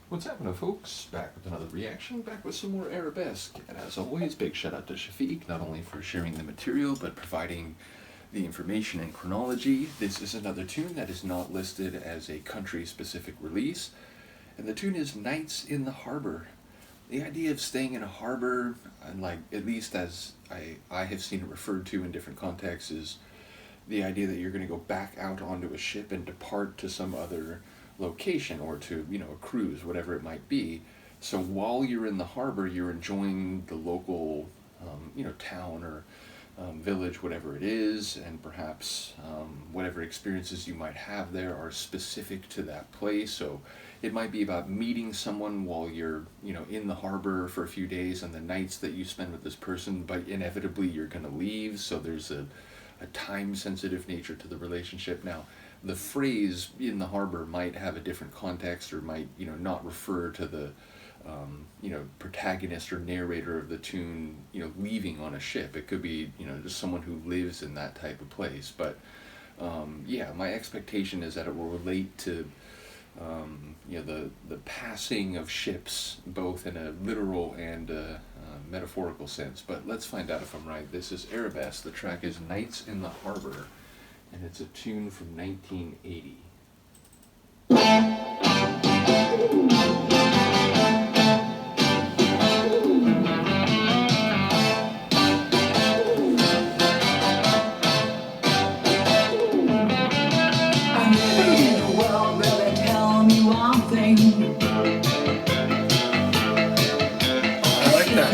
What's happening, folks? Back with another reaction, back with some more Arabesque. And as always, big shout out to Shafiq, not only for sharing the material, but providing the information and chronology. This is another tune that is not listed as a country-specific release, and the tune is Nights in the Harbour. The idea of staying in a harbor, and like, at least as I have seen it referred to in different contexts, is the idea that you're going to go back out onto a ship and depart to some other location or to, a cruise, whatever it might be. So while you're in the harbor, you're enjoying the local, town or village, whatever it is, and perhaps whatever experiences you might have there are specific to that place. So it might be about meeting someone while you're, in the harbor for a few days, and the nights that you spend with this person, but inevitably you're going to leave. So there's a time-sensitive nature to the relationship. Now, the phrase "in the harbor" might have a different context, or might, not refer to the, protagonist or narrator of the tune, leaving on a ship. It could be, just someone who lives in that type of place. But, yeah, my expectation is that it will relate to, the passing of ships, both in a literal and metaphorical sense. But let's find out if I'm right. This is Arabesque. The track is Nights in the Harbour, and it's a tune from 1980. I like that.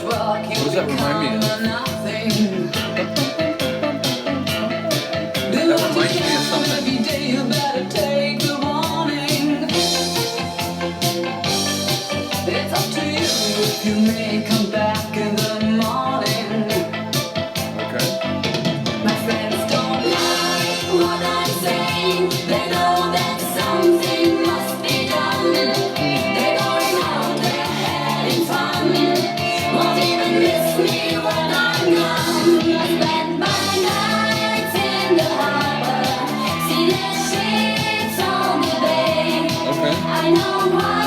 What does that remind me of? That reminds me of something. It's up to you if you may come back in the morning. Okay. My friends don't like what I'm saying. They know that something must be done. They're going out there having fun. Won't even miss me when I'm gone. I spend my nights in the harbor, see the ships on the bay. Okay. I know why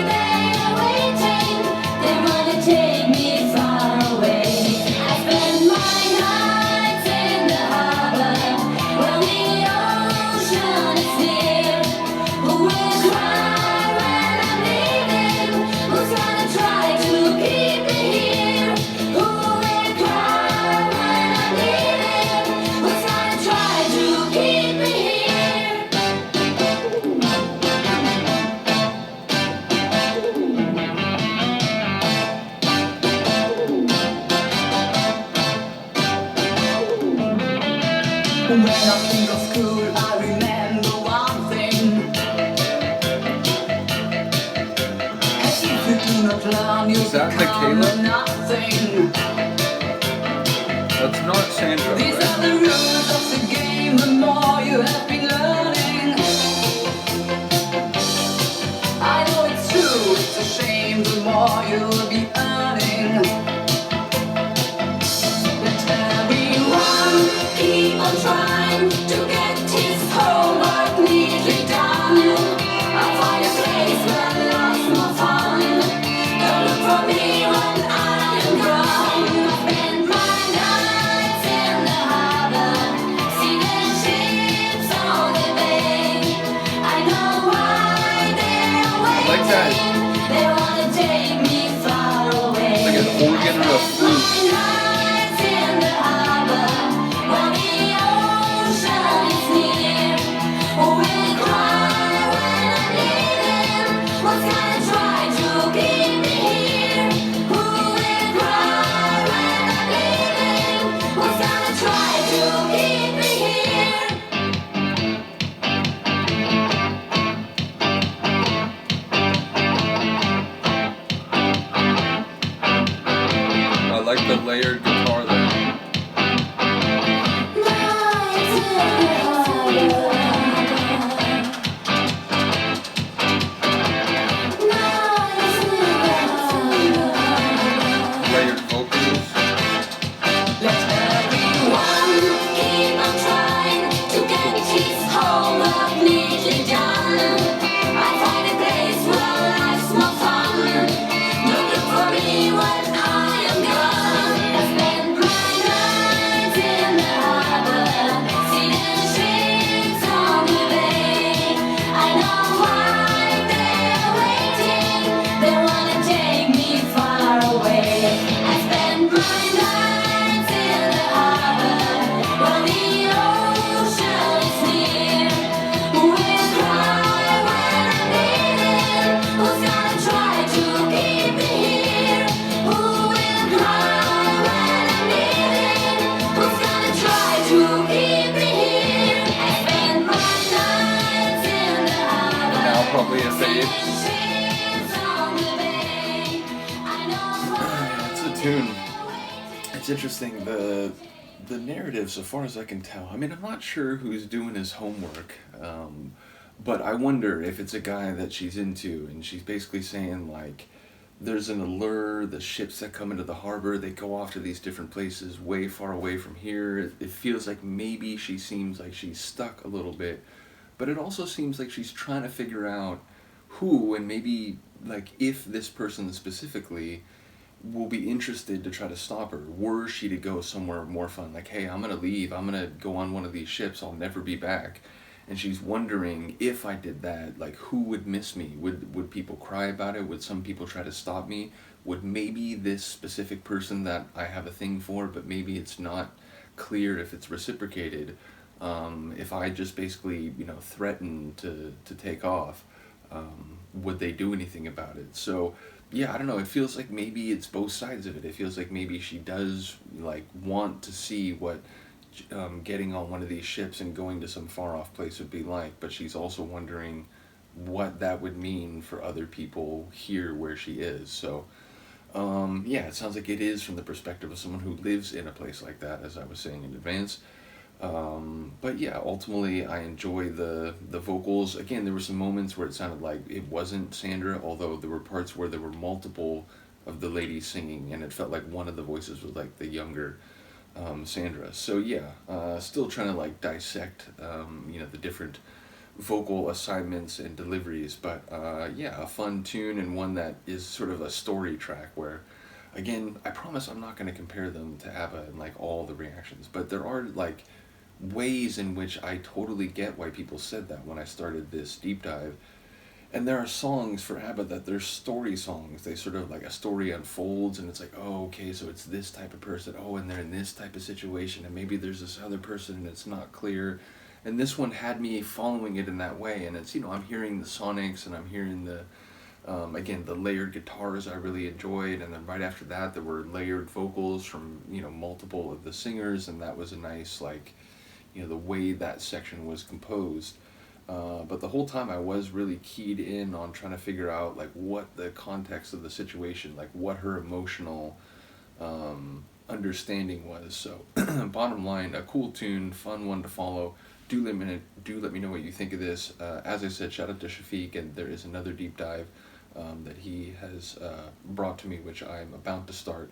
they are waiting. They wanna take me far away. I spend my nights in the harbor when the ocean is near. Who will cry when I'm leaving? Who's gonna try to keep me here? Who will cry when I'm leaving? Who's gonna try to keep me here? When I think of school, I remember one thing. As if you do not learn, you Is that become Michaela? nothing. That's not Sandra, These are right? the rules of the game, the more you have been learning. I know it's true, it's a shame, the more you'll be earning. Let everyone keep on trying to get his homework neatly done. I'll find a place where love's more fun. Don't look for me when I am gone. I spend my nights in the harbor, see the ships on the bay. I know why they're I like that. waiting. They wanna take me far away. Like an organ or a flute. Nights in the harbor, when the ocean is near. Who will cry when I'm leaving? Who's gonna try to keep me here? Who will cry when I'm leaving? Who's gonna try to keep me here? I like the layered guitar there. Nights in the harbor, ships on the bay. I know It's a tune. It's interesting, the narrative, so far as I can tell. I mean, I'm not sure who's doing his homework, but I wonder if it's a guy that she's into, and she's basically saying like, there's an allure. The ships that come into the harbor, they go off to these different places, way far away from here. It feels like maybe she seems like she's stuck a little bit, but it also seems like she's trying to figure out who and maybe like if this person specifically will be interested to try to stop her were she to go somewhere more fun, like, hey, I'm gonna leave, I'm gonna go on one of these ships, I'll never be back. And she's wondering, if I did that, like, who would miss me? Would people cry about it? Would some people try to stop me? Would maybe this specific person that I have a thing for, but maybe it's not clear if it's reciprocated, if I just basically, threaten to take off, would they do anything about it? So yeah, I don't know. It feels like maybe it's both sides of it. It feels like maybe she does like want to see what getting on one of these ships and going to some far off place would be like, but she's also wondering what that would mean for other people here where she is. So yeah, it sounds like it is from the perspective of someone who lives in a place like that, as I was saying in advance. But yeah, ultimately I enjoy the vocals. Again, there were some moments where it sounded like it wasn't Sandra, although there were parts where there were multiple of the ladies singing, and it felt like one of the voices was like the younger Sandra. So yeah, still trying to like dissect the different vocal assignments and deliveries, but yeah, a fun tune, and one that is sort of a story track where, again, I promise I'm not going to compare them to ABBA and like all the reactions, but there are like ways in which I totally get why people said that when I started this deep dive. And there are songs for ABBA that they're story songs. They sort of like a story unfolds, and it's like, oh, okay, so it's this type of person. Oh, and they're in this type of situation, and maybe there's this other person, and it's not clear. And this one had me following it in that way, and it's, I'm hearing the sonics, and I'm hearing the again, the layered guitars I really enjoyed, and then right after that there were layered vocals from multiple of the singers, and that was a nice like the way that section was composed. But the whole time I was really keyed in on trying to figure out like what the context of the situation, like what her emotional understanding was. So bottom line, a cool tune, fun one to follow. Do let me know what you think of this. As I said, shout out to Shafiq, and there is another deep dive that he has brought to me, which I'm about to start.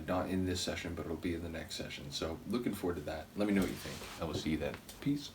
Not in this session, but it'll be in the next session. So looking forward to that. Let me know what you think. I will see you then. Peace.